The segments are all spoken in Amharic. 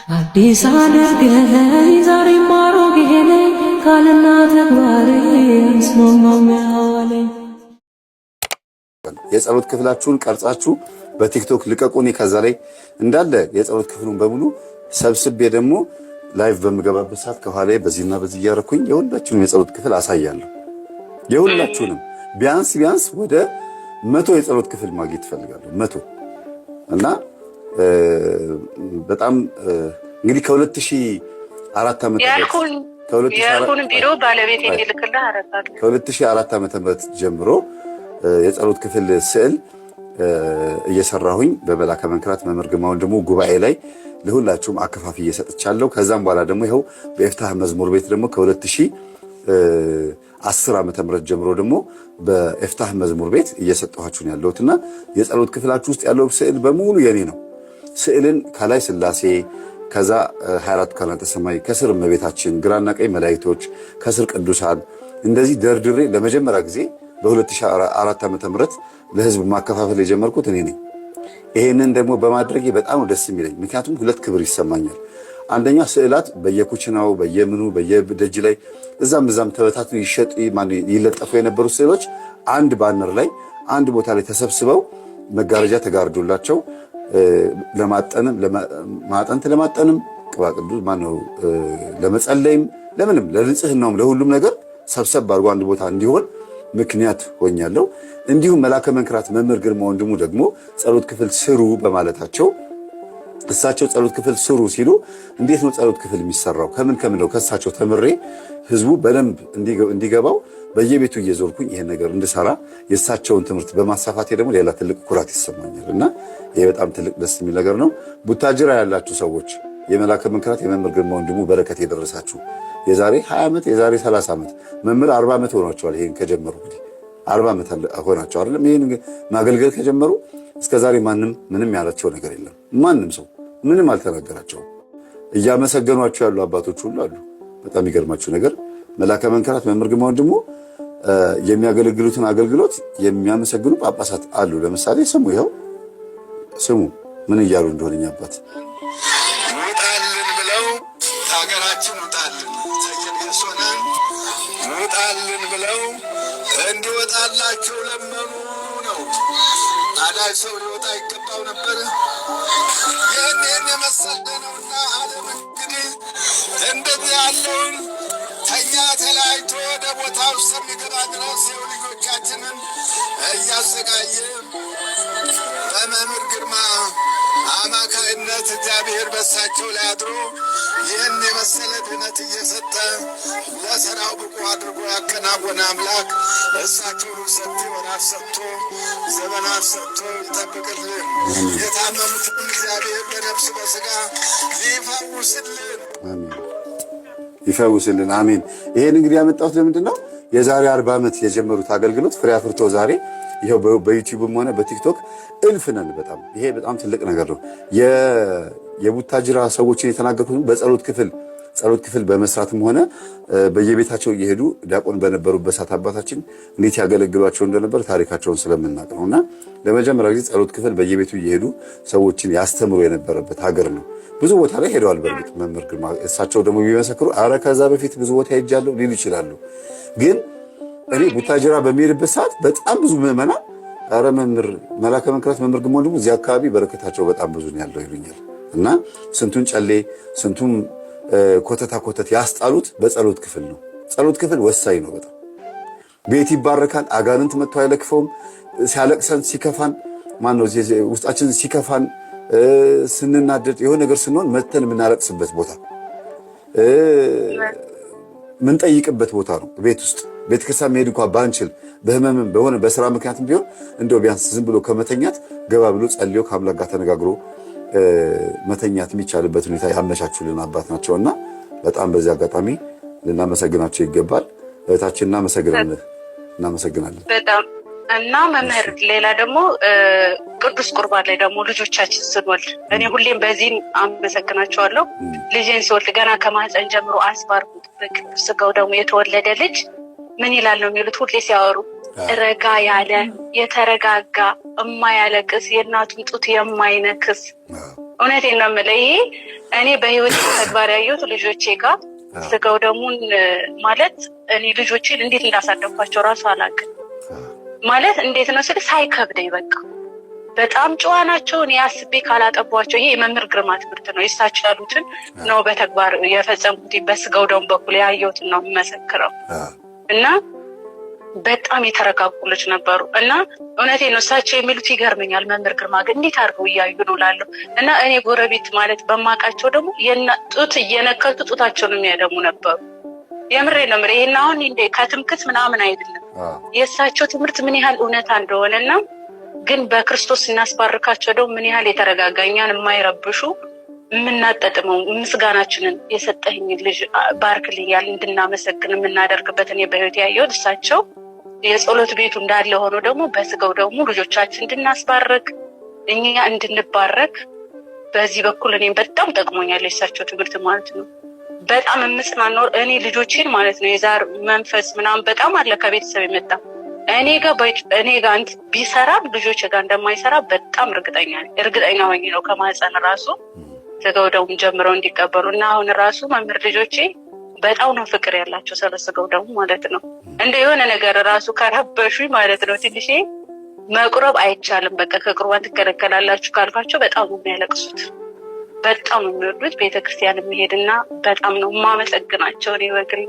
አዲስ አድርገኝ ዛሬ ማሮጌ ነኝ ካልና ተግባሬ ስማማው ያለኝ የጸሎት ክፍላችሁን ቀርጻችሁ በቲክቶክ ልቀቁኝ። ከዛ ላይ እንዳለ የጸሎት ክፍሉን በሙሉ ሰብስቤ ደግሞ ላይቭ በመገባበት ሰዓት ከኋላ በዚህና በዚህ እያረኩኝ የሁላችሁንም የጸሎት ክፍል አሳያለሁ። የሁላችሁንም ቢያንስ ወደ 100 የጸሎት ክፍል ማግኘት ፈልጋለሁ። 100 እና በጣም እንግዲህ ከ2004 ዓመተ ምህረት ጀምሮ የጸሎት ክፍል ስዕል እየሰራሁኝ በመላከ መንክራት መምህር ግርማ ወንድሙ ጉባኤ ላይ ለሁላችሁም አከፋፊ እየሰጥቻለሁ። ከዛም በኋላ ደግሞ ይኸው በኤፍታህ መዝሙር ቤት ደግሞ ከ2010 ዓመተ ምህረት ጀምሮ ደግሞ በኤፍታህ መዝሙር ቤት እየሰጠኋችሁ ነው ያለሁትና የጸሎት ክፍላችሁ ውስጥ ያለው ስዕል በሙሉ የኔ ነው። ስዕልን ከላይ ሥላሴ ከዛ 24 ካህናተ ሰማይ ከስር እመቤታችን ግራና ቀኝ መላእክቶች ከስር ቅዱሳን እንደዚህ ደርድሬ ለመጀመሪያ ጊዜ በ2004 ዓመተ ምህረት ለህዝብ ማከፋፈል የጀመርኩት እኔ ነኝ። ይሄንን ደግሞ በማድረጌ በጣም ደስ የሚለኝ ምክንያቱም ሁለት ክብር ይሰማኛል። አንደኛ ስዕላት በየኩችናው በየምኑ በየደጅ ላይ እዛም ተበታቱ ይለጠፉ የነበሩ ስዕሎች አንድ ባነር ላይ አንድ ቦታ ላይ ተሰብስበው መጋረጃ ተጋርዶላቸው ማጠንት ለማጠንም ቅባ ቅዱስ ማነው ለመጸለይም ለምንም ለንጽህናውም ለሁሉም ነገር ሰብሰብ አድርጎ አንድ ቦታ እንዲሆን ምክንያት ሆኛለሁ። እንዲሁም መላከ መንክራት መምህር ግርማ ወንድሙ ደግሞ ጸሎት ክፍል ስሩ በማለታቸው እሳቸው ጸሎት ክፍል ስሩ ሲሉ እንዴት ነው ጸሎት ክፍል የሚሰራው ከምን ነው ከእሳቸው ተምሬ ህዝቡ በደንብ እንዲገባው በየቤቱ እየዞርኩኝ ይሄን ነገር እንድሰራ የእሳቸውን ትምህርት በማሳፋቴ ደግሞ ሌላ ትልቅ ኩራት ይሰማኛል እና ይሄ በጣም ትልቅ ደስ የሚል ነገር ነው። ቡታጅራ ያላችሁ ሰዎች የመላከ መንክራት የመምህር ግርማ ወንድሙ በረከት የደረሳችሁ የዛሬ 20 ዓመት የዛሬ 30 ዓመት መምህር 40 ዓመት ሆኗቸዋል። ይሄን ከጀመሩ እንግዲህ 40 ዓመት ሆናቸው አይደለም ይሄን ማገልገል ከጀመሩ እስከዛሬ ማንም ምንም ያላቸው ነገር የለም። ማንም ሰው ምንም አልተናገራቸውም። እያመሰገኗቸው ያሉ አባቶች ሁሉ አሉ። በጣም ይገርማችሁ ነገር መላከ መንክራት መምህር ግርማ ወንድሙ የሚያገለግሉትን አገልግሎት የሚያመሰግኑ ጳጳሳት አሉ። ለምሳሌ ስሙ ይኸው ስሙ ምን እያሉ እንደሆነኛ አባት ውጣልን ብለው ሀገራችን ውጣልን ብለው እንዲወጣላቸው ለመኑ ነው። ታዲያ ሰው ሊወጣ ይገባው ነበር። ይህን የመሰለ ነውና ዓለም እንግዲህ እንደዚህ ያለውን ተኛ ተለያይቶ ወደ ቦታው እስከሚገባ ድረስ የው ልጆቻችንን እያሰቃየ በመምህር ግርማ አማካይነት እግዚአብሔር በሳቸው ላይ አድሮ ይህን የመሰለ ድነት እየሰጠ ለሥራው ብቁ አድርጎ ያከናወነ አምላክ እሳቸው ሰፊ ወራት ሰጥቶ ዘመናት ሰጥቶ ይጠብቅልን። የታመሙትን እግዚአብሔር በነፍስ በሥጋ ይፈውስልን። አሜን። ይሄን እንግዲህ ያመጣሁት ለምንድን ነው? የዛሬ 40 ዓመት የጀመሩት አገልግሎት ፍሬ አፍርቶ ዛሬ ይሄው በዩቲዩብም ሆነ በቲክቶክ እልፍ ነን። በጣም ይሄ በጣም ትልቅ ነገር ነው። የቡታጅራ ሰዎችን የተናገርኩት ጸሎት ክፍል በመስራትም ሆነ በየቤታቸው እየሄዱ ዲያቆን በነበሩበት ሰዓት አባታችን እንዴት ያገለግሏቸው እንደነበር ታሪካቸውን ስለምናውቅ ነውና ለመጀመሪያ ጊዜ ጸሎት ክፍል በየቤቱ እየሄዱ ሰዎችን ያስተምሩ የነበረበት ሀገር ነው። ብዙ ቦታ ላይ ሄደዋል። በእርግጥ መምህር ግርማ እሳቸው ደግሞ ቢመሰክሩ አረ ከዛ በፊት ብዙ ቦታ ሄጃለሁ ሊሉ ይችላሉ። ግን እኔ ቡታጅራ በሚሄድበት ሰዓት በጣም ብዙ ምዕመናን አረ መላከ መንክራት መምህር ግርማ ወንድሙ እዚህ አካባቢ በረከታቸው በጣም ብዙ ነው ያለው ይሉኛል። እና ስንቱን ጨሌ ስንቱም ኮተት ያስጣሉት በጸሎት ክፍል ነው። ጸሎት ክፍል ወሳኝ ነው በጣም ቤት ይባረካል። አጋንንት መጥቶ አይለክፈውም። ሲያለቅሰን ሲከፋን ማነው ውስጣችን ሲከፋን ስንናደድ የሆነ ነገር ስንሆን መተን የምናለቅስበት ቦታ ምንጠይቅበት ቦታ ነው። ቤት ውስጥ ቤተክርስቲያን መሄድ እንኳን ባንችል በህመምም በሆነ በስራ ምክንያትም ቢሆን እንደው ቢያንስ ዝም ብሎ ከመተኛት ገባ ብሎ ጸልዮ ከአምላክ ጋር ተነጋግሮ መተኛት የሚቻልበት ሁኔታ ያመቻቹልን አባት ናቸውና በጣም በዚህ አጋጣሚ ልናመሰግናቸው ይገባል። እህታችን እናመሰግናለን በጣም እና መምህር ሌላ ደግሞ ቅዱስ ቁርባን ላይ ደግሞ ልጆቻችን ስንወልድ እኔ ሁሌም በዚህም አመሰግናቸዋለሁ። ልጄን ስወልድ ገና ከማህፀን ጀምሮ አስባርኩት በቅዱስ ስጋው ደግሞ የተወለደ ልጅ ምን ይላል ነው የሚሉት ሁሌ ሲያወሩ ረጋ ያለ የተረጋጋ እማያለቅስ የእናቱን ጡት የማይነክስ እውነቴን ነው የምልህ። ይሄ እኔ በህይወት ተግባር ያየሁት ልጆቼ ጋር ስጋው ደሙን ማለት እኔ ልጆቼን እንዴት እንዳሳደግኳቸው ራሱ አላውቅም። ማለት እንዴት ነው ስል ሳይከብደኝ በቃ በጣም ጨዋ ናቸው። እኔ አስቤ ካላጠቧቸው ይሄ የመምህር ግርማ ትምህርት ነው። የእሳቸው ያሉትን ነው በተግባር የፈጸምኩት። በስጋው ደሙ በኩል ያየሁትን ነው የምመሰክረው። እና በጣም የተረጋጉ ልጅ ነበሩ። እና እውነቴን ነው እሳቸው የሚሉት ይገርመኛል። መምህር ግርማ ግን እንዴት አድርገው እያዩ ነው እላለሁ። እና እኔ ጎረቤት ማለት በማውቃቸው ደግሞ ጡት እየነከቱ ጡታቸውን የሚያደሙ ነበሩ። የምሬ ነው የምልህ። ይሄን አሁን እንደ ከትምክት ምናምን አይደለም። የእሳቸው ትምህርት ምን ያህል እውነታ እንደሆነና ግን በክርስቶስ እናስባርካቸው ደግሞ ምን ያህል የተረጋጋኛን የማይረብሹ የምናጠጥመው ምስጋናችንን የሰጠኝ ልጅ ባርክልኝ እያል እንድናመሰግን የምናደርግበት እኔ በህይወት ያየሁት እሳቸው የጸሎት ቤቱ እንዳለ ሆኖ ደግሞ በስጋው ደግሞ ልጆቻችን እንድናስባርክ እኛ እንድንባረክ በዚህ በኩል እኔም በጣም ጠቅሞኛል የእሳቸው ትምህርት ማለት ነው። በጣም የምጽናናው እኔ ልጆቼን ማለት ነው የዛር መንፈስ ምናምን በጣም አለ ከቤተሰብ የመጣ እኔ ጋር ቢሰራ ልጆች ጋር እንደማይሰራ በጣም እርግጠኛ ሆኜ ነው ከማህፀን ራሱ ስጋው ደሙ ጀምረው እንዲቀበሉ እና አሁን ራሱ መምህር ልጆቼ በጣም ነው ፍቅር ያላቸው ስለ ስጋው ደሙ ማለት ነው። እንደ የሆነ ነገር ራሱ ከረበሹኝ ማለት ነው ትንሽ መቁረብ አይቻልም በቃ ከቁርባን ትከለከላላችሁ ካልኳቸው በጣም ነው የሚያለቅሱት። በጣም ነው የሚወዱት። ቤተክርስቲያን የሚሄድና በጣም ነው የማመሰግናቸው እኔ በግሌ።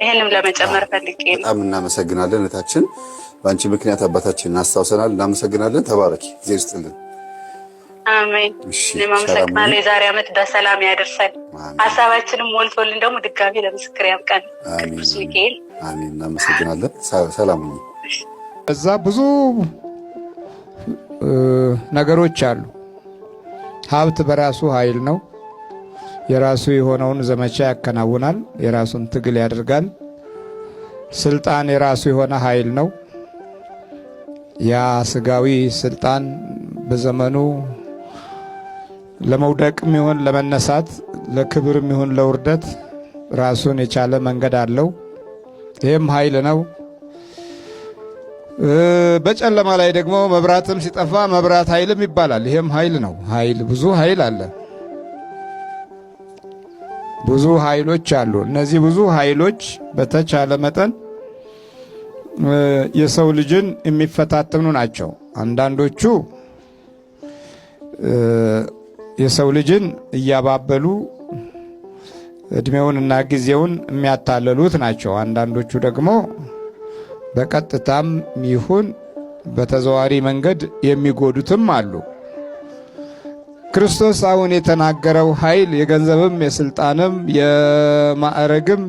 ይሄንም ለመጨመር ፈልጌ ነው። በጣም እናመሰግናለን እህታችን። በአንቺ ምክንያት አባታችን እናስታውሰናል። እናመሰግናለን። ተባረኪ። ጊዜ ይስጥልን። አሜን። እኔም አመሰግናለሁ። የዛሬ ዓመት በሰላም ያደርሰን። ሀሳባችንም ሞልቶልን ደግሞ ድጋሚ ለምስክር ያብቃን። ቅዱስ ሚካኤል አሜን። እናመሰግናለን። ሰላም ነው። እዛ ብዙ ነገሮች አሉ። ሀብት በራሱ ኃይል ነው። የራሱ የሆነውን ዘመቻ ያከናውናል። የራሱን ትግል ያደርጋል። ስልጣን የራሱ የሆነ ኃይል ነው። ያ ስጋዊ ስልጣን በዘመኑ ለመውደቅም ይሁን ለመነሳት፣ ለክብርም ይሁን ለውርደት ራሱን የቻለ መንገድ አለው። ይህም ኃይል ነው። በጨለማ ላይ ደግሞ መብራትም ሲጠፋ መብራት ኃይልም ይባላል። ይህም ኃይል ነው። ብዙ ኃይል አለ። ብዙ ኃይሎች አሉ። እነዚህ ብዙ ኃይሎች በተቻለ መጠን የሰው ልጅን የሚፈታተኑ ናቸው። አንዳንዶቹ የሰው ልጅን እያባበሉ እድሜውንና ጊዜውን የሚያታለሉት ናቸው። አንዳንዶቹ ደግሞ በቀጥታም ይሁን በተዘዋዋሪ መንገድ የሚጎዱትም አሉ። ክርስቶስ አሁን የተናገረው ኃይል የገንዘብም የስልጣንም የማዕረግም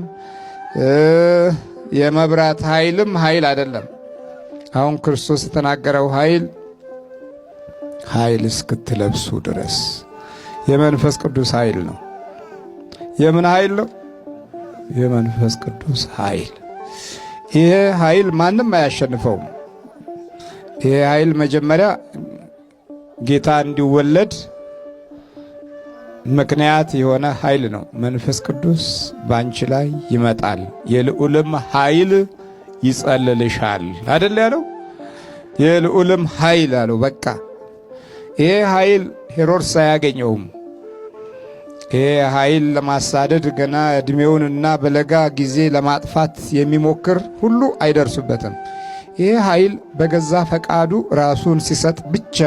የመብራት ኃይልም ኃይል አይደለም። አሁን ክርስቶስ የተናገረው ኃይል እስክትለብሱ ድረስ የመንፈስ ቅዱስ ኃይል ነው። የምን ኃይል ነው? የመንፈስ ቅዱስ ኃይል። ይሄ ኃይል ማንም አያሸንፈውም። ይሄ ኃይል መጀመሪያ ጌታ እንዲወለድ ምክንያት የሆነ ኃይል ነው። መንፈስ ቅዱስ ባንቺ ላይ ይመጣል፣ የልዑልም ኃይል ይጸልልሻል አይደል ያለው? የልዑልም ኃይል አለው። በቃ ይሄ ኃይል ሄሮድስ አያገኘውም። ይሄ ኃይል ለማሳደድ ገና እድሜውንና በለጋ ጊዜ ለማጥፋት የሚሞክር ሁሉ አይደርሱበትም። ይሄ ኃይል በገዛ ፈቃዱ ራሱን ሲሰጥ ብቻ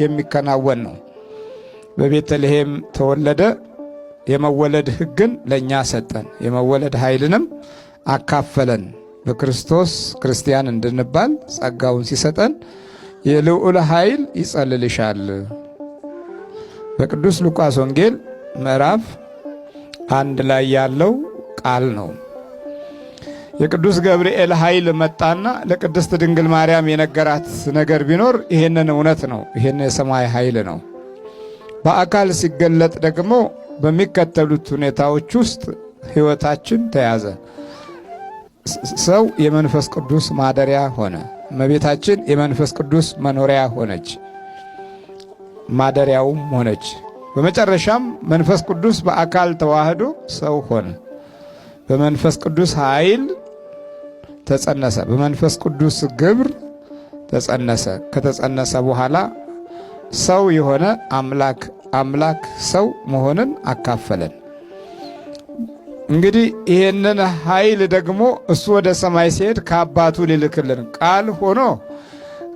የሚከናወን ነው። በቤተልሔም ተወለደ። የመወለድ ሕግን ለእኛ ሰጠን፣ የመወለድ ኃይልንም አካፈለን። በክርስቶስ ክርስቲያን እንድንባል ጸጋውን ሲሰጠን የልዑል ኃይል ይጸልልሻል። በቅዱስ ሉቃስ ወንጌል ምዕራፍ 1 ላይ ያለው ቃል ነው። የቅዱስ ገብርኤል ኃይል መጣና ለቅድስት ድንግል ማርያም የነገራት ነገር ቢኖር ይሄንን እውነት ነው። ይሄን የሰማይ ኃይል ነው። በአካል ሲገለጥ ደግሞ በሚከተሉት ሁኔታዎች ውስጥ ሕይወታችን ተያዘ። ሰው የመንፈስ ቅዱስ ማደሪያ ሆነ። እመቤታችን የመንፈስ ቅዱስ መኖሪያ ሆነች፣ ማደሪያውም ሆነች። በመጨረሻም መንፈስ ቅዱስ በአካል ተዋህዶ ሰው ሆነ። በመንፈስ ቅዱስ ኃይል ተጸነሰ። በመንፈስ ቅዱስ ግብር ተጸነሰ። ከተጸነሰ በኋላ ሰው የሆነ አምላክ አምላክ ሰው መሆንን አካፈለን። እንግዲህ ይህንን ኃይል ደግሞ እሱ ወደ ሰማይ ሲሄድ ከአባቱ ሊልክልን ቃል ሆኖ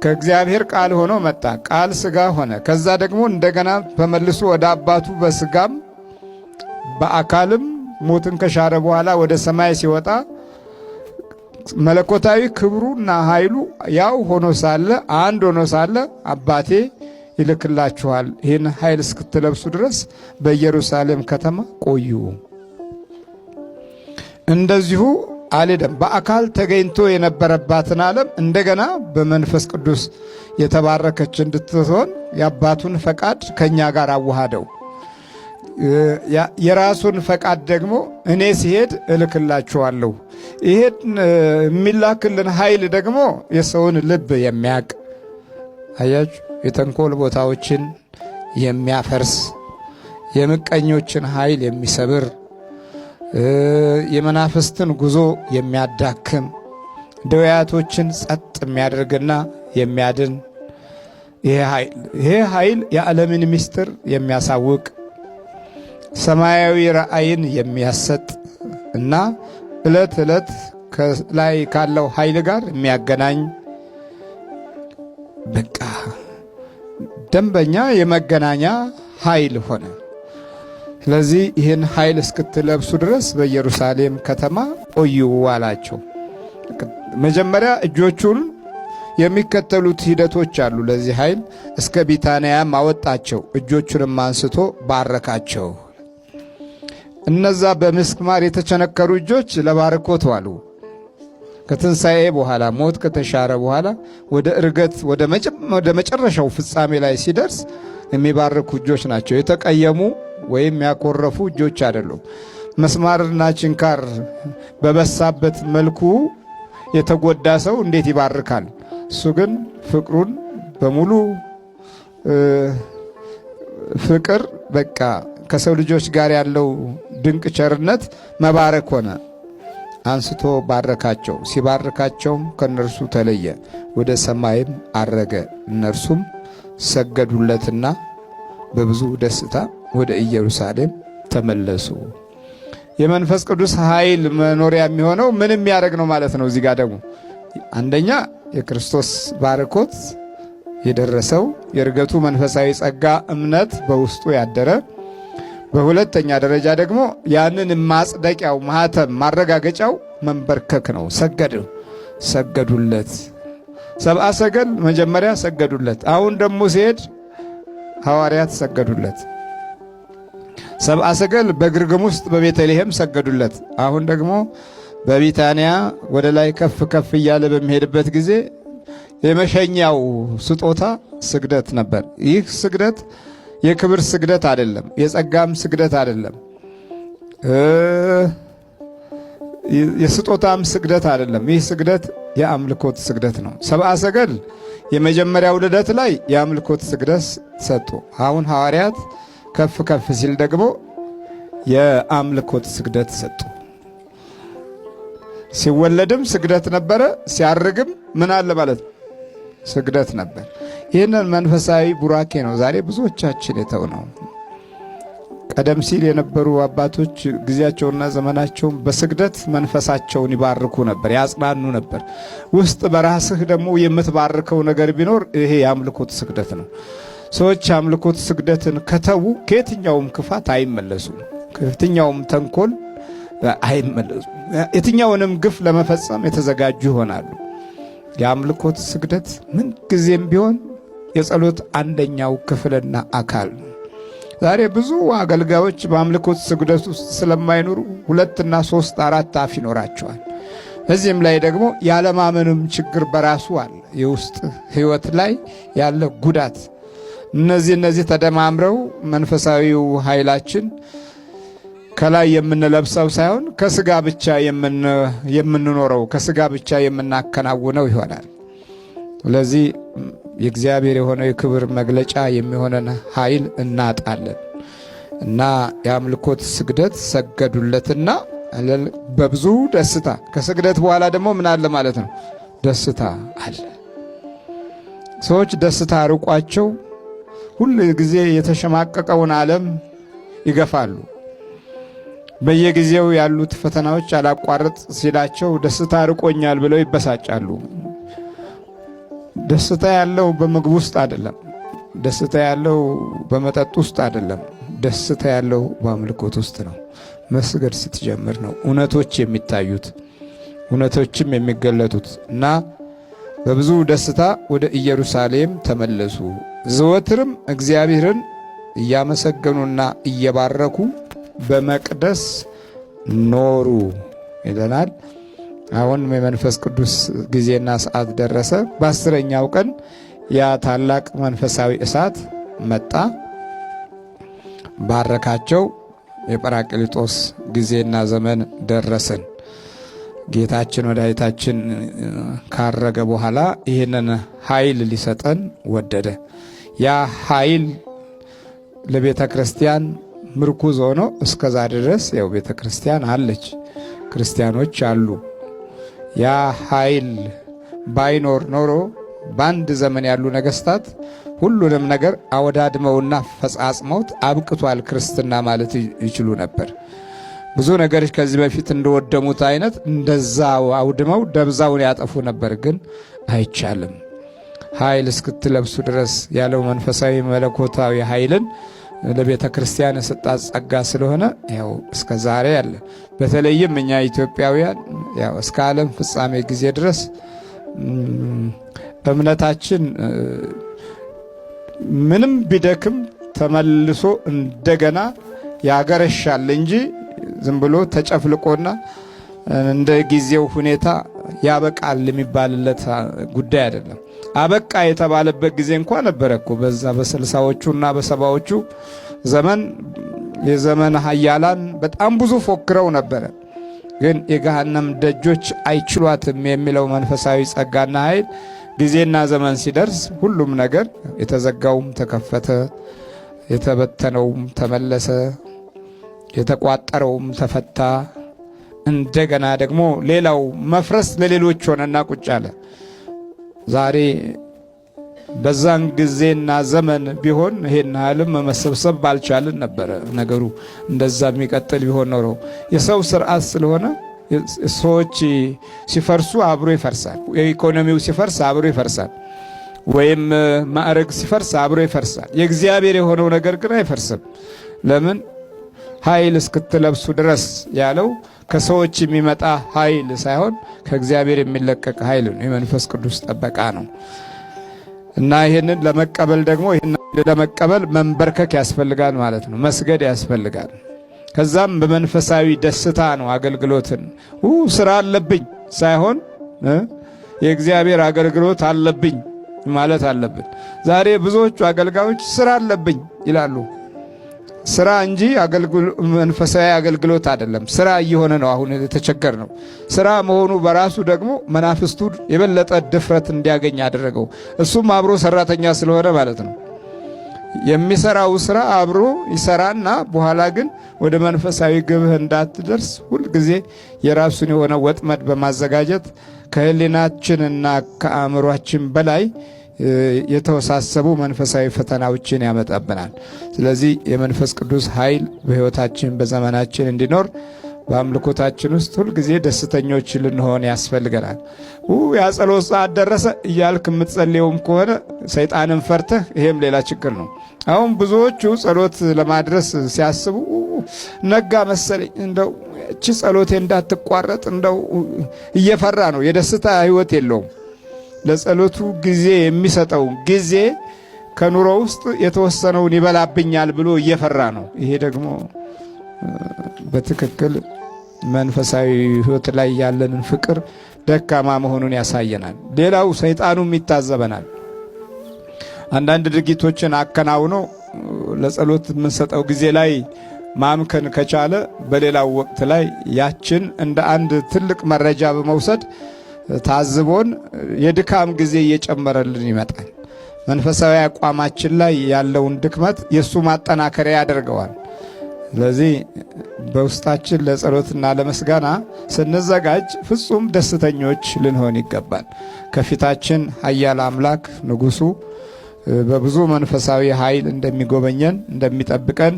ከእግዚአብሔር ቃል ሆኖ መጣ። ቃል ሥጋ ሆነ። ከዛ ደግሞ እንደገና ተመልሶ ወደ አባቱ በሥጋም በአካልም ሞትን ከሻረ በኋላ ወደ ሰማይ ሲወጣ መለኮታዊ ክብሩና ኃይሉ ያው ሆኖ ሳለ አንድ ሆኖ ሳለ አባቴ ይልክላችኋል፣ ይህን ኃይል እስክትለብሱ ድረስ በኢየሩሳሌም ከተማ ቆዩ። እንደዚሁ አልሄደም። በአካል ተገኝቶ የነበረባትን ዓለም እንደገና በመንፈስ ቅዱስ የተባረከች እንድትሆን የአባቱን ፈቃድ ከእኛ ጋር አዋሃደው። የራሱን ፈቃድ ደግሞ እኔ ሲሄድ እልክላችኋለሁ። ይሄን የሚላክልን ኃይል ደግሞ የሰውን ልብ የሚያቅ አያችሁ፣ የተንኮል ቦታዎችን የሚያፈርስ የምቀኞችን ኃይል የሚሰብር የመናፍስትን ጉዞ የሚያዳክም ደዌያቶችን ጸጥ የሚያደርግና የሚያድን ይሄ ኃይል የዓለምን ምስጢር የሚያሳውቅ ሰማያዊ ራእይን የሚያሰጥ እና ዕለት ዕለት ከላይ ካለው ኃይል ጋር የሚያገናኝ በቃ ደንበኛ የመገናኛ ኃይል ሆነ። ስለዚህ ይህን ኃይል እስክትለብሱ ድረስ በኢየሩሳሌም ከተማ ቆዩ አላቸው። መጀመሪያ እጆቹን የሚከተሉት ሂደቶች አሉ። ለዚህ ኃይል እስከ ቢታንያም አወጣቸው፣ እጆቹንም አንስቶ ባረካቸው። እነዛ በምስማር የተቸነከሩ እጆች ለባርኮት ዋሉ። ከትንሣኤ በኋላ ሞት ከተሻረ በኋላ ወደ እርገት ወደ መጨረሻው ፍጻሜ ላይ ሲደርስ የሚባርኩ እጆች ናቸው። የተቀየሙ ወይም ያኮረፉ እጆች አይደሉም። መስማርና ችንካር በበሳበት መልኩ የተጎዳ ሰው እንዴት ይባርካል? እሱ ግን ፍቅሩን በሙሉ ፍቅር በቃ ከሰው ልጆች ጋር ያለው ድንቅ ቸርነት መባረክ ሆነ። አንስቶ ባረካቸው። ሲባርካቸውም ከነርሱ ተለየ፣ ወደ ሰማይም አረገ። እነርሱም ሰገዱለትና በብዙ ደስታ ወደ ኢየሩሳሌም ተመለሱ። የመንፈስ ቅዱስ ኃይል መኖሪያ የሚሆነው ምን የሚያደርግ ነው ማለት ነው? እዚህ ጋር ደግሞ አንደኛ የክርስቶስ ባርኮት የደረሰው የእርገቱ መንፈሳዊ ጸጋ እምነት በውስጡ ያደረ፣ በሁለተኛ ደረጃ ደግሞ ያንን ማጽደቂያው ማህተም ማረጋገጫው መንበርከክ ነው። ሰገዱለት። ሰብአ ሰገል መጀመሪያ ሰገዱለት። አሁን ደግሞ ሲሄድ ሐዋርያት ሰገዱለት። ሰብአ ሰገል በግርግም ውስጥ በቤተልሔም ሰገዱለት። አሁን ደግሞ በቢታንያ ወደ ላይ ከፍ ከፍ እያለ በሚሄድበት ጊዜ የመሸኛው ስጦታ ስግደት ነበር። ይህ ስግደት የክብር ስግደት አይደለም፣ የጸጋም ስግደት አይደለም፣ የስጦታም ስግደት አይደለም። ይህ ስግደት የአምልኮት ስግደት ነው። ሰብአ ሰገል የመጀመሪያው ልደት ላይ የአምልኮት ስግደት ሰጡ። አሁን ሐዋርያት ከፍ ከፍ ሲል ደግሞ የአምልኮት ስግደት ሰጡ። ሲወለድም ስግደት ነበረ፣ ሲያርግም ምን አለ ማለት ነው? ስግደት ነበር። ይህንን መንፈሳዊ ቡራኬ ነው ዛሬ ብዙዎቻችን የተውነው። ቀደም ሲል የነበሩ አባቶች ጊዜያቸውና ዘመናቸውን በስግደት መንፈሳቸውን ይባርኩ ነበር፣ ያጽናኑ ነበር። ውስጥ በራስህ ደግሞ የምትባርከው ነገር ቢኖር ይሄ የአምልኮት ስግደት ነው። ሰዎች አምልኮት ስግደትን ከተዉ ከየትኛውም ክፋት አይመለሱም፣ ከየትኛውም ተንኮል አይመለሱም። የትኛውንም ግፍ ለመፈጸም የተዘጋጁ ይሆናሉ። የአምልኮት ስግደት ምን ጊዜም ቢሆን የጸሎት አንደኛው ክፍልና አካል ነው። ዛሬ ብዙ አገልጋዮች በአምልኮት ስግደት ውስጥ ስለማይኖሩ 2 እና 3 4 አፍ ይኖራቸዋል። በዚህም ላይ ደግሞ ያለማመንም ችግር በራሱ አለ። የውስጥ ሕይወት ላይ ያለ ጉዳት እነዚህ ተደማምረው መንፈሳዊው ኃይላችን ከላይ የምንለብሰው ሳይሆን ከስጋ ብቻ የምንኖረው ከስጋ ብቻ የምናከናውነው ይሆናል። ስለዚህ የእግዚአብሔር የሆነው የክብር መግለጫ የሚሆነን ኃይል እናጣለን እና የአምልኮት ስግደት ሰገዱለትና በብዙ ደስታ። ከስግደት በኋላ ደግሞ ምን አለ ማለት ነው? ደስታ አለ። ሰዎች ደስታ ርቋቸው ሁል ጊዜ የተሸማቀቀውን ዓለም ይገፋሉ። በየጊዜው ያሉት ፈተናዎች አላቋርጥ ሲላቸው ደስታ ርቆኛል ብለው ይበሳጫሉ። ደስታ ያለው በምግብ ውስጥ አይደለም። ደስታ ያለው በመጠጥ ውስጥ አይደለም። ደስታ ያለው በአምልኮት ውስጥ ነው። መስገድ ስትጀምር ነው እውነቶች የሚታዩት፣ እውነቶችም የሚገለጡት እና በብዙ ደስታ ወደ ኢየሩሳሌም ተመለሱ። ዘወትርም እግዚአብሔርን እያመሰገኑና እየባረኩ በመቅደስ ኖሩ ይለናል። አሁን የመንፈስ ቅዱስ ጊዜና ሰዓት ደረሰ። በ10ኛው ቀን ያ ታላቅ መንፈሳዊ እሳት መጣ፣ ባረካቸው። የጰራቅሊጦስ ጊዜና ዘመን ደረሰን። ጌታችን መድኃኒታችን ካረገ በኋላ ይህንን ኃይል ሊሰጠን ወደደ። ያ ኃይል ለቤተ ክርስቲያን ምርኩዝ ሆኖ እስከዛ ድረስ ያው ቤተ ክርስቲያን አለች፣ ክርስቲያኖች አሉ። ያ ኃይል ባይኖር ኖሮ በአንድ ዘመን ያሉ ነገስታት ሁሉንም ነገር አወዳድመውና ፈጻጽመውት አብቅቷል ክርስትና ማለት ይችሉ ነበር። ብዙ ነገሮች ከዚህ በፊት እንደወደሙት አይነት እንደዛው አውድመው ደብዛውን ያጠፉ ነበር። ግን አይቻልም። ኃይል እስክትለብሱ ድረስ ያለው መንፈሳዊ መለኮታዊ ኃይልን ለቤተ ክርስቲያን የሰጣት ጸጋ ስለሆነ ያው እስከ ዛሬ ያለ፣ በተለይም እኛ ኢትዮጵያውያን ያው እስከ ዓለም ፍጻሜ ጊዜ ድረስ እምነታችን ምንም ቢደክም ተመልሶ እንደገና ያገረሻል እንጂ ዝም ብሎ ተጨፍልቆና እንደ ጊዜው ሁኔታ ያበቃል የሚባልለት ጉዳይ አይደለም። አበቃ የተባለበት ጊዜ እንኳን ነበረ እኮ በዛ በ60ዎቹና በ70ዎቹ ዘመን የዘመን ኃያላን በጣም ብዙ ፎክረው ነበረ። ግን የገሃነም ደጆች አይችሏትም የሚለው መንፈሳዊ ጸጋና ኃይል ጊዜና ዘመን ሲደርስ ሁሉም ነገር የተዘጋውም ተከፈተ፣ የተበተነውም ተመለሰ፣ የተቋጠረውም ተፈታ። እንደገና ደግሞ ሌላው መፍረስ ለሌሎች ሆነና ቁጭ አለ። ዛሬ በዛን ጊዜና ዘመን ቢሆን ይሄን ያህልም መሰብሰብ ባልቻልን ነበረ። ነገሩ እንደዛ የሚቀጥል ቢሆን ኖሮ የሰው ስርዓት ስለሆነ ሰዎች ሲፈርሱ አብሮ ይፈርሳል። የኢኮኖሚው ሲፈርስ አብሮ ይፈርሳል። ወይም ማዕረግ ሲፈርስ አብሮ ይፈርሳል። የእግዚአብሔር የሆነው ነገር ግን አይፈርስም። ለምን? ኃይል እስክትለብሱ ድረስ ያለው ከሰዎች የሚመጣ ኃይል ሳይሆን ከእግዚአብሔር የሚለቀቅ ኃይል ነው። የመንፈስ ቅዱስ ጠበቃ ነው እና ይህንን ለመቀበል ደግሞ ለመቀበል መንበርከክ ያስፈልጋል ማለት ነው። መስገድ ያስፈልጋል። ከዛም በመንፈሳዊ ደስታ ነው አገልግሎትን ስራ አለብኝ ሳይሆን የእግዚአብሔር አገልግሎት አለብኝ ማለት አለብን። ዛሬ ብዙዎቹ አገልጋዮች ስራ አለብኝ ይላሉ። ስራ እንጂ መንፈሳዊ አገልግሎት አይደለም። ስራ እየሆነ ነው አሁን የተቸገር ነው። ስራ መሆኑ በራሱ ደግሞ መናፍስቱ የበለጠ ድፍረት እንዲያገኝ አደረገው። እሱም አብሮ ሰራተኛ ስለሆነ ማለት ነው። የሚሰራው ስራ አብሮ ይሰራና በኋላ ግን ወደ መንፈሳዊ ግብህ እንዳትደርስ ሁልጊዜ የራሱን የሆነ ወጥመድ በማዘጋጀት ከህሊናችንና ከአእምሯችን በላይ የተወሳሰቡ መንፈሳዊ ፈተናዎችን ያመጣብናል። ስለዚህ የመንፈስ ቅዱስ ኃይል በሕይወታችን በዘመናችን እንዲኖር በአምልኮታችን ውስጥ ሁልጊዜ ደስተኞች ልንሆን ያስፈልገናል። የጸሎት ሰዓት ደረሰ እያልክ የምትጸልየውም ከሆነ ሰይጣንን ፈርተህ ይሄም ሌላ ችግር ነው። አሁን ብዙዎቹ ጸሎት ለማድረስ ሲያስቡ ነጋ መሰለኝ እንደው እቺ ጸሎቴ እንዳትቋረጥ እንደው እየፈራ ነው። የደስታ ሕይወት የለውም። ለጸሎቱ ጊዜ የሚሰጠው ጊዜ ከኑሮ ውስጥ የተወሰነውን ይበላብኛል ብሎ እየፈራ ነው። ይሄ ደግሞ በትክክል መንፈሳዊ ሕይወት ላይ ያለንን ፍቅር ደካማ መሆኑን ያሳየናል። ሌላው ሰይጣኑም ይታዘበናል። አንዳንድ ድርጊቶችን አከናውኖ ለጸሎት የምንሰጠው ጊዜ ላይ ማምከን ከቻለ በሌላው ወቅት ላይ ያችን እንደ አንድ ትልቅ መረጃ በመውሰድ ታዝቦን የድካም ጊዜ እየጨመረልን ይመጣል። መንፈሳዊ አቋማችን ላይ ያለውን ድክመት የሱ ማጠናከሪያ ያደርገዋል። ስለዚህ በውስጣችን ለጸሎትና ለመስጋና ስንዘጋጅ ፍጹም ደስተኞች ልንሆን ይገባል። ከፊታችን ኃያል አምላክ ንጉሡ በብዙ መንፈሳዊ ኃይል እንደሚጎበኘን፣ እንደሚጠብቀን፣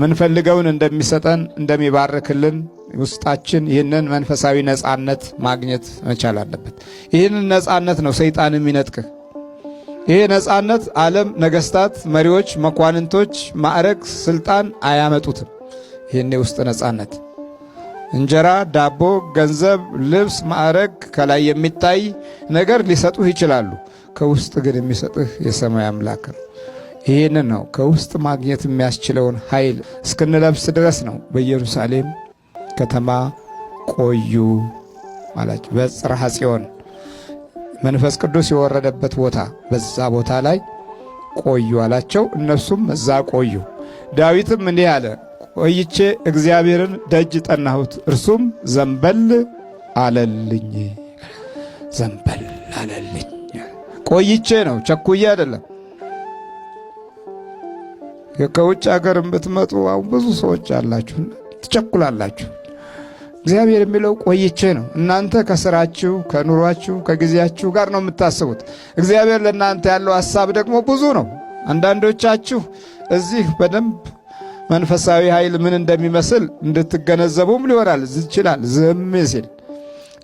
ምንፈልገውን እንደሚሰጠን፣ እንደሚባርክልን ውስጣችን ይህንን መንፈሳዊ ነፃነት ማግኘት መቻል አለበት። ይህንን ነፃነት ነው ሰይጣን የሚነጥቅህ። ይሄ ነፃነት ዓለም፣ ነገስታት፣ መሪዎች፣ መኳንንቶች፣ ማዕረግ፣ ስልጣን አያመጡትም። ይህን የውስጥ ነፃነት እንጀራ፣ ዳቦ፣ ገንዘብ፣ ልብስ፣ ማዕረግ ከላይ የሚታይ ነገር ሊሰጡህ ይችላሉ። ከውስጥ ግን የሚሰጥህ የሰማይ አምላክ ነው። ይህንን ነው ከውስጥ ማግኘት የሚያስችለውን ኃይል እስክንለብስ ድረስ ነው በኢየሩሳሌም ከተማ ቆዩ አላቸው። በጽርሐ ጽዮን መንፈስ ቅዱስ የወረደበት ቦታ በዛ ቦታ ላይ ቆዩ አላቸው። እነሱም እዛ ቆዩ። ዳዊትም እንዲህ አለ፣ ቆይቼ እግዚአብሔርን ደጅ ጠናሁት፣ እርሱም ዘንበል አለልኝ። ዘንበል አለልኝ። ቆይቼ ነው፣ ቸኩዬ አይደለም። ከውጭ ሀገርም ብትመጡ አሁን ብዙ ሰዎች አላችሁ፣ ትቸኩላላችሁ። እግዚአብሔር የሚለው ቆይቼ ነው። እናንተ ከስራችሁ፣ ከኑሯችሁ፣ ከጊዜያችሁ ጋር ነው የምታስቡት። እግዚአብሔር ለእናንተ ያለው ሐሳብ ደግሞ ብዙ ነው። አንዳንዶቻችሁ እዚህ በደንብ መንፈሳዊ ኃይል ምን እንደሚመስል እንድትገነዘቡም ሊሆናል ይችላል ዝም ሲል።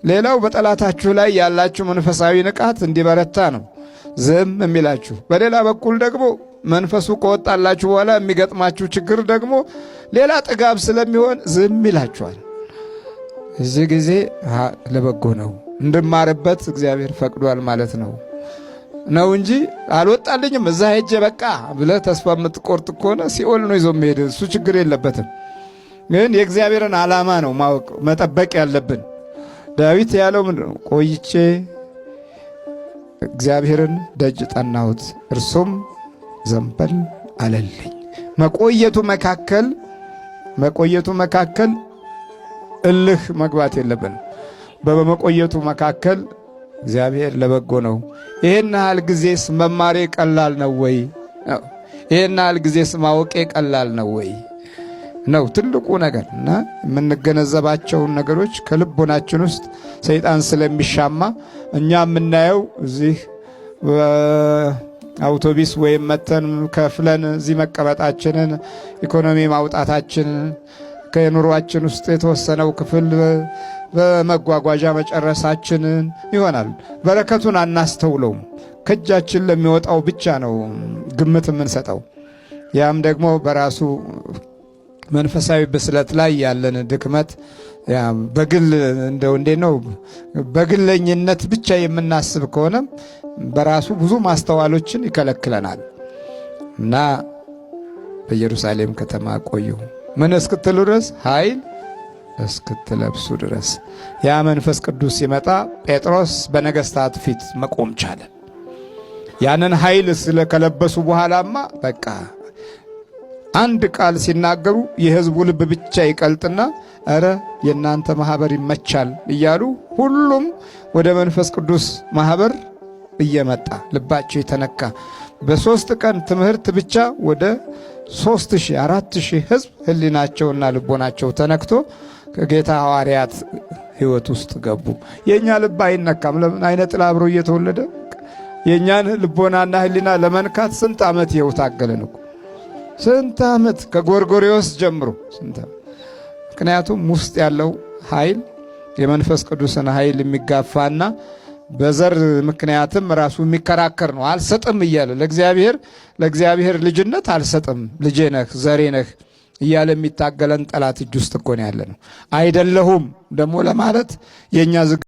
ሌላው በጠላታችሁ ላይ ያላችሁ መንፈሳዊ ንቃት እንዲበረታ ነው ዝም የሚላችሁ። በሌላ በኩል ደግሞ መንፈሱ ከወጣላችሁ በኋላ የሚገጥማችሁ ችግር ደግሞ ሌላ ጥጋብ ስለሚሆን ዝም ይላችኋል። እዚህ ጊዜ ለበጎ ነው እንድማርበት እግዚአብሔር ፈቅዷል ማለት ነው እንጂ አልወጣልኝም እዛ ሄጄ በቃ ብለህ ተስፋ የምትቆርጥ ከሆነ ሲኦል ነው ይዞ የሚሄድ። እሱ ችግር የለበትም። ግን የእግዚአብሔርን ዓላማ ነው ማወቅ መጠበቅ ያለብን። ዳዊት ያለው ምንድን ነው? ቆይቼ እግዚአብሔርን ደጅ ጠናሁት እርሱም ዘንበል አለልኝ። መቆየቱ መካከል እልህ መግባት የለብንም። በመቆየቱ መካከል እግዚአብሔር ለበጎ ነው። ይሄን ያህል ጊዜስ መማሬ ቀላል ነው ወይ? ይሄን ያህል ጊዜስ ማወቄ ቀላል ነው ወይ ነው ትልቁ ነገር። እና የምንገነዘባቸውን ነገሮች ከልቦናችን ውስጥ ሰይጣን ስለሚሻማ እኛ የምናየው እዚህ አውቶቢስ ወይም መተን ከፍለን እዚህ መቀመጣችንን፣ ኢኮኖሚ ማውጣታችንን፣ ከኑሯችን ውስጥ የተወሰነው ክፍል በመጓጓዣ መጨረሳችንን ይሆናል። በረከቱን አናስተውለውም። ከእጃችን ለሚወጣው ብቻ ነው ግምት የምንሰጠው። ያም ደግሞ በራሱ መንፈሳዊ ብስለት ላይ ያለን ድክመት፣ በግል እንደው እንዴት ነው በግለኝነት ብቻ የምናስብ ከሆነ በራሱ ብዙ ማስተዋሎችን ይከለክለናል። እና በኢየሩሳሌም ከተማ ቆዩ ምን እስክትሉ ድረስ? ኃይል እስክትለብሱ ድረስ። ያ መንፈስ ቅዱስ ሲመጣ ጴጥሮስ በነገሥታት ፊት መቆም ቻለ። ያንን ኃይል ስለከለበሱ በኋላማ በቃ አንድ ቃል ሲናገሩ የሕዝቡ ልብ ብቻ ይቀልጥና እረ የእናንተ ማህበር ይመቻል እያሉ ሁሉም ወደ መንፈስ ቅዱስ ማህበር እየመጣ ልባቸው የተነካ በ3 ቀን ትምህርት ብቻ ወደ 3000 4000 ሕዝብ ህሊናቸውና ልቦናቸው ተነክቶ ከጌታ ሐዋርያት ሕይወት ውስጥ ገቡ። የኛ ልብ አይነካም። ለምን? አይነ ጥላ አብሮ እየተወለደ የኛን ልቦናና ህሊና ለመንካት ስንት ዓመት ይኸው ታገለን እኮ ስንት ዓመት ከጎርጎሪዎስ ጀምሮ ስንት። ምክንያቱም ውስጥ ያለው ኃይል የመንፈስ ቅዱስን ኃይል የሚጋፋና በዘር ምክንያትም ራሱ የሚከራከር ነው። አልሰጥም እያለ ለእግዚአብሔር ልጅነት አልሰጥም፣ ልጄ ነህ፣ ዘሬ ነህ እያለ የሚታገለን ጠላት እጅ ውስጥ እኮ ነው ያለ ነው። አይደለሁም ደግሞ ለማለት የኛ